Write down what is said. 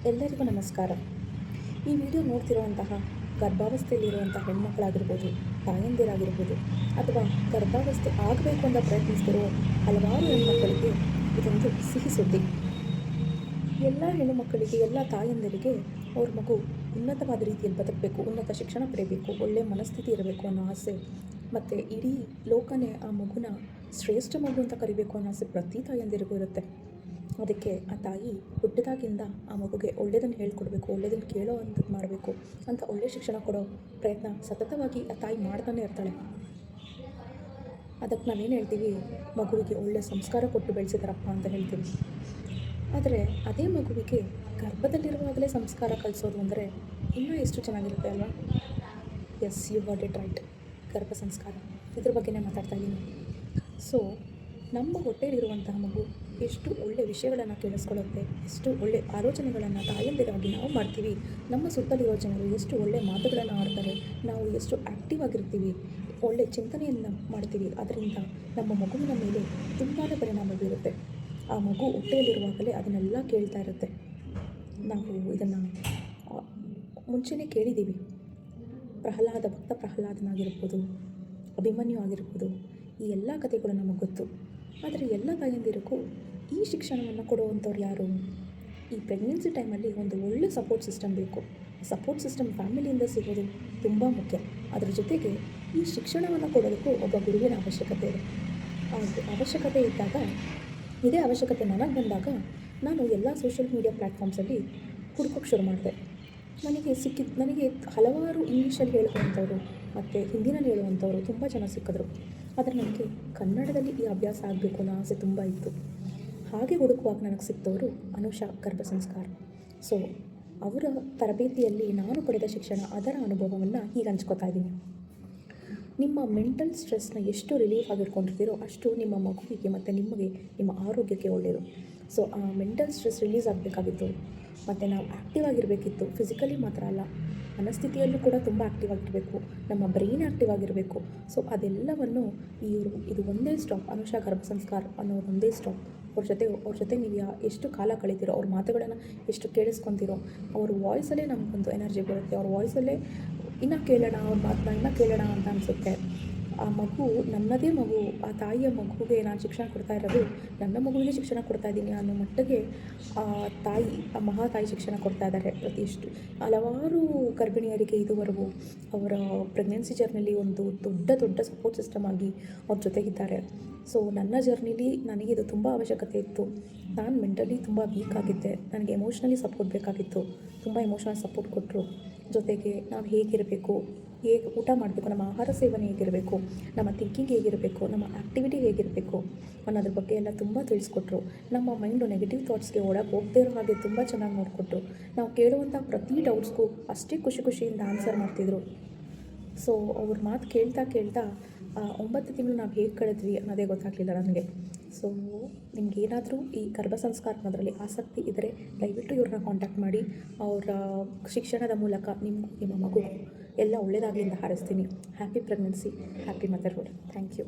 ಎಲ್ಲರಿಗೂ ನಮಸ್ಕಾರ. ಈ ವಿಡಿಯೋ ನೋಡ್ತಿರುವಂತಹ ಗರ್ಭಾವಸ್ಥೆಯಲ್ಲಿರುವಂಥ ಹೆಣ್ಮಕ್ಳಾಗಿರ್ಬೋದು, ತಾಯಂದಿರಾಗಿರ್ಬೋದು, ಅಥವಾ ಗರ್ಭಾವಸ್ಥೆ ಆಗಬೇಕು ಅಂತ ಪ್ರಯತ್ನಿಸ್ತಿರೋ ಹಲವಾರು ಹೆಣ್ಮಕ್ಕಳಿಗೆ ಇದೊಂದು ಸಿಹಿ ಸುದ್ದಿ. ಎಲ್ಲ ಹೆಣ್ಣುಮಕ್ಕಳಿಗೆ, ಎಲ್ಲ ತಾಯಂದಿರಿಗೆ ಅವ್ರ ಮಗು ಉನ್ನತವಾದ ರೀತಿಯಲ್ಲಿ ಬದುಕಬೇಕು, ಉನ್ನತ ಶಿಕ್ಷಣ ಪಡೆಯಬೇಕು, ಒಳ್ಳೆಯ ಮನಸ್ಥಿತಿ ಇರಬೇಕು ಅನ್ನೋ ಆಸೆ, ಮತ್ತು ಇಡೀ ಲೋಕನೇ ಆ ಮಗುನ ಶ್ರೇಷ್ಠ ಮಗು ಅಂತ ಕರಿಬೇಕು ಅನ್ನೋ ಆಸೆ ಪ್ರತಿ ತಾಯಂದಿರಿಗೂ ಇರುತ್ತೆ. ಅದಕ್ಕೆ ಆ ತಾಯಿ ಹುಟ್ಟಿದಾಗಿಂದ ಆ ಮಗುಗೆ ಒಳ್ಳೆಯದನ್ನು ಹೇಳ್ಕೊಡ್ಬೇಕು, ಒಳ್ಳೆಯದನ್ನು ಕೇಳೋ ಅಂಥದ್ದು ಮಾಡಬೇಕು ಅಂತ ಒಳ್ಳೆಯ ಶಿಕ್ಷಣ ಕೊಡೋ ಪ್ರಯತ್ನ ಸತತವಾಗಿ ಆ ತಾಯಿ ಮಾಡ್ತಾನೆ ಇರ್ತಾಳೆ. ಅದಕ್ಕೆ ನಾವೇನು ಹೇಳ್ತೀವಿ, ಮಗುವಿಗೆ ಒಳ್ಳೆಯ ಸಂಸ್ಕಾರ ಕೊಟ್ಟು ಬೆಳೆಸಿದಾರಪ್ಪ ಅಂತ ಹೇಳ್ತೀವಿ. ಆದರೆ ಅದೇ ಮಗುವಿಗೆ ಗರ್ಭದಲ್ಲಿರುವಾಗಲೇ ಸಂಸ್ಕಾರ ಕಲಿಸೋದು ಅಂದರೆ ಇನ್ನೂ ಎಷ್ಟು ಚೆನ್ನಾಗಿರುತ್ತೆ ಅಲ್ವಾ? Yes, you got it right. ಗರ್ಭ ಸಂಸ್ಕಾರ, ಇದ್ರ ಬಗ್ಗೆನೇ ಮಾತಾಡ್ತಾ ಇದ್ದೀನಿ. ಸೊ ನಮ್ಮ ಹೊಟ್ಟೆಯಲ್ಲಿರುವಂತಹ ಮಗು ಎಷ್ಟು ಒಳ್ಳೆಯ ವಿಷಯಗಳನ್ನು ಕೇಳಿಸ್ಕೊಳ್ಳುತ್ತೆ, ಎಷ್ಟು ಒಳ್ಳೆಯ ಆಲೋಚನೆಗಳನ್ನು ತಾಯಂದಿರಾಗಿ ನಾವು ಮಾಡ್ತೀವಿ, ನಮ್ಮ ಸುತ್ತಲಿರೋ ಜನರು ಎಷ್ಟು ಒಳ್ಳೆಯ ಮಾತುಗಳನ್ನು ಆಡ್ತಾರೆ, ನಾವು ಎಷ್ಟು ಆ್ಯಕ್ಟಿವ್ ಆಗಿರ್ತೀವಿ, ಒಳ್ಳೆಯ ಚಿಂತನೆಯನ್ನು ಮಾಡ್ತೀವಿ, ಅದರಿಂದ ನಮ್ಮ ಮಗುವಿನ ಮೇಲೆ ತುಂಬಾ ಪರಿಣಾಮ ಬೀರುತ್ತೆ. ಆ ಮಗು ಹೊಟ್ಟೆಯಲ್ಲಿರುವಾಗಲೇ ಅದನ್ನೆಲ್ಲ ಕೇಳ್ತಾ ಇರುತ್ತೆ. ನಾವು ಇದನ್ನು ಮುಂಚೆನೇ ಕೇಳಿದ್ದೀವಿ. ಭಕ್ತ ಪ್ರಹ್ಲಾದನಾಗಿರ್ಬೋದು, ಅಭಿಮನ್ಯು ಆಗಿರ್ಬೋದು, ಈ ಎಲ್ಲ ಕಥೆಗಳು ನಮಗೆ ಗೊತ್ತು. ಆದರೆ ಎಲ್ಲ ತಾಯಂದಿರಿಗೂ ಈ ಶಿಕ್ಷಣವನ್ನು ಕೊಡುವಂಥವ್ರು ಯಾರು? ಈ ಪ್ರೆಗ್ನೆನ್ಸಿ ಟೈಮಲ್ಲಿ ಒಂದು ಒಳ್ಳೆಯ ಸಪೋರ್ಟ್ ಸಿಸ್ಟಮ್ ಬೇಕು. ಸಪೋರ್ಟ್ ಸಿಸ್ಟಮ್ ಫ್ಯಾಮಿಲಿಯಿಂದ ಸಿಗೋದು ತುಂಬ ಮುಖ್ಯ. ಅದರ ಜೊತೆಗೆ ಈ ಶಿಕ್ಷಣವನ್ನು ಕೊಡೋದಕ್ಕೂ ಒಬ್ಬ ಗುರುವಿನ ಅವಶ್ಯಕತೆ ಇದೆ. ಆ ಅವಶ್ಯಕತೆ ಇದ್ದಾಗ, ಇದೇ ಅವಶ್ಯಕತೆ ನನಗೆ ಬಂದಾಗ ನಾನು ಎಲ್ಲ ಸೋಷಿಯಲ್ ಮೀಡಿಯಾ ಪ್ಲ್ಯಾಟ್ಫಾರ್ಮ್ಸಲ್ಲಿ ಹುಡುಕೋಕ್ಕೆ ಶುರು ಮಾಡಿದೆ. ನನಗೆ ಹಲವಾರು ಇಂಗ್ಲೀಷಲ್ಲಿ ಹೇಳುವಂಥವ್ರು ಮತ್ತು ಹಿಂದಿನಲ್ಲಿ ಹೇಳುವಂಥವ್ರು ತುಂಬ ಜನ ಸಿಕ್ಕಿದ್ರು. ಆದರೆ ನನಗೆ ಕನ್ನಡದಲ್ಲಿ ಈ ಅಭ್ಯಾಸ ಆಗಬೇಕು ಅನ್ನೋ ಆಸೆ ತುಂಬ ಇತ್ತು. ಹಾಗೆ ಹುಡುಕುವಾಗ ನನಗೆ ಸಿಕ್ತವರು ಅನುಷಾ ಗರ್ಭ ಸಂಸ್ಕಾರ. ಸೊ ಅವರ ತರಬೇತಿಯಲ್ಲಿ ನಾನು ಪಡೆದ ಶಿಕ್ಷಣ, ಅದರ ಅನುಭವವನ್ನು ಈಗ ಹಂಚ್ಕೋತಾ ಇದ್ದೀನಿ. ನಿಮ್ಮ ಮೆಂಟಲ್ ಸ್ಟ್ರೆಸ್ನ ಎಷ್ಟು ರಿಲೀಫ್ ಆಗಿಟ್ಕೊಂಡಿರ್ತೀರೋ ಅಷ್ಟು ನಿಮ್ಮ ಮಗುವಿಗೆ ಮತ್ತು ನಿಮ್ಮ ಆರೋಗ್ಯಕ್ಕೆ ಒಳ್ಳೆಯದು. ಸೊ ಆ ಮೆಂಟಲ್ ಸ್ಟ್ರೆಸ್ ರಿಲೀಸ್ ಆಗಬೇಕಾಗಿತ್ತು, ಮತ್ತು ನಾವು ಆ್ಯಕ್ಟಿವ್ ಆಗಿರಬೇಕಿತ್ತು. ಫಿಸಿಕಲಿ ಮಾತ್ರ ಅಲ್ಲ, ಮನಸ್ಥಿತಿಯಲ್ಲೂ ಕೂಡ ತುಂಬ ಆ್ಯಕ್ಟಿವ್ ಆಗಿರಬೇಕು, ನಮ್ಮ ಬ್ರೈನ್ ಆ್ಯಕ್ಟಿವ್ ಆಗಿರಬೇಕು. ಸೊ ಅದೆಲ್ಲವನ್ನು ಇದು ಒಂದೇ ಸ್ಟಾಪ್, ಅನುಷಾ ಗರ್ಭ ಸಂಸ್ಕಾರ ಅನ್ನೋದು ಒಂದೇ ಸ್ಟಾಪ್. ಅವ್ರ ಜೊತೆ ನೀವು ಎಷ್ಟು ಕಾಲ ಕಳೀತೀರೋ, ಅವ್ರ ಮಾತುಗಳನ್ನು ಎಷ್ಟು ಕೇಳಿಸ್ಕೊತೀರೋ, ಅವ್ರ ವಾಯ್ಸಲ್ಲೇ ನಮಗೊಂದು ಎನರ್ಜಿ ಬರುತ್ತೆ. ಅವ್ರ ವಾಯ್ಸಲ್ಲೇ ಇನ್ನೂ ಕೇಳೋಣ, ಅವ್ರ ಮಾತನ್ನ ಇನ್ನೂ ಕೇಳೋಣ ಅಂತ ಅನಿಸುತ್ತೆ. ಆ ಮಗು ನನ್ನದೇ ಮಗು, ಆ ತಾಯಿಯ ಮಗುವಿಗೆ ನಾನು ಶಿಕ್ಷಣ ಕೊಡ್ತಾ ಇರೋದು, ನನ್ನ ಮಗುವಿಗೆ ಶಿಕ್ಷಣ ಕೊಡ್ತಾ ಇದ್ದೀನಿ ಅನ್ನೋ ಮಟ್ಟಿಗೆ ಆ ಮಹಾತಾಯಿ ಶಿಕ್ಷಣ ಕೊಡ್ತಾ ಇದ್ದಾರೆ. ಹಲವಾರು ಗರ್ಭಿಣಿಯರಿಗೆ ಇದುವರೆಗೂ ಅವರ ಪ್ರೆಗ್ನೆನ್ಸಿ ಜರ್ನಿಲಿ ಒಂದು ದೊಡ್ಡ ಸಪೋರ್ಟ್ ಸಿಸ್ಟಮ್ ಆಗಿ ಅವ್ರ ಜೊತೆಗಿದ್ದಾರೆ. ಸೊ ನನ್ನ ಜರ್ನಿಲಿ ನನಗೆ ಇದು ತುಂಬ ಅವಶ್ಯಕತೆ ಇತ್ತು. ನಾನು ಮೆಂಟಲಿ ತುಂಬ ವೀಕ್ ಆಗಿದ್ದೆ, ನನಗೆ ಎಮೋಷ್ನಲಿ ಸಪೋರ್ಟ್ ಬೇಕಾಗಿತ್ತು. ತುಂಬ ಎಮೋಷ್ನಲ್ ಸಪೋರ್ಟ್ ಕೊಟ್ಟರು. ಜೊತೆಗೆ ನಾವು ಹೇಗಿರಬೇಕು, ಹೇಗೆ ಊಟ ಮಾಡಬೇಕು, ನಮ್ಮ ಆಹಾರ ಸೇವನೆ ಹೇಗಿರಬೇಕು, ನಮ್ಮ ಥಿಂಕಿಂಗ್ ಹೇಗಿರಬೇಕು, ನಮ್ಮ ಆ್ಯಕ್ಟಿವಿಟಿ ಹೇಗಿರಬೇಕು ಅನ್ನೋದ್ರ ಬಗ್ಗೆ ಎಲ್ಲ ತುಂಬ ತಿಳಿಸ್ಕೊಟ್ರು. ನಮ್ಮ ಮೈಂಡು ನೆಗೆಟಿವ್ ಥಾಟ್ಸ್ಗೆ ಒಳಗೆ ಹೋಗದೇ ಇರೋ ಹಾಗೆ ತುಂಬ ಚೆನ್ನಾಗಿ ನೋಡಿಕೊಟ್ರು. ನಾವು ಕೇಳುವಂಥ ಪ್ರತಿ ಡೌಟ್ಸ್ಗೂ ಅಷ್ಟೇ ಖುಷಿಯಿಂದ ಆನ್ಸರ್ ಮಾಡ್ತಿದ್ರು. ಸೊ ಅವ್ರ ಮಾತು ಕೇಳ್ತಾ 9 ತಿಂಗಳು ನಾವು ಹೇಗೆ ಕಳೆದ್ವಿ ಅನ್ನೋದೇ ಗೊತ್ತಾಗಲಿಲ್ಲ ನನಗೆ. ಸೊ ನಿಮಗೇನಾದರೂ ಈ ಗರ್ಭ ಸಂಸ್ಕಾರ ಅನ್ನೋದರಲ್ಲಿ ಆಸಕ್ತಿ ಇದ್ದರೆ ದಯವಿಟ್ಟು ಇವ್ರನ್ನ ಕಾಂಟ್ಯಾಕ್ಟ್ ಮಾಡಿ. ಅವರ ಶಿಕ್ಷಣದ ಮೂಲಕ ನಿಮ್ಮ ಮಗು ಎಲ್ಲ ಒಳ್ಳೆಯದಾಗಲಿ ಅಂತ ಹಾರೈಸ್ತೀನಿ. Happy pregnancy, happy motherhood. Thank you.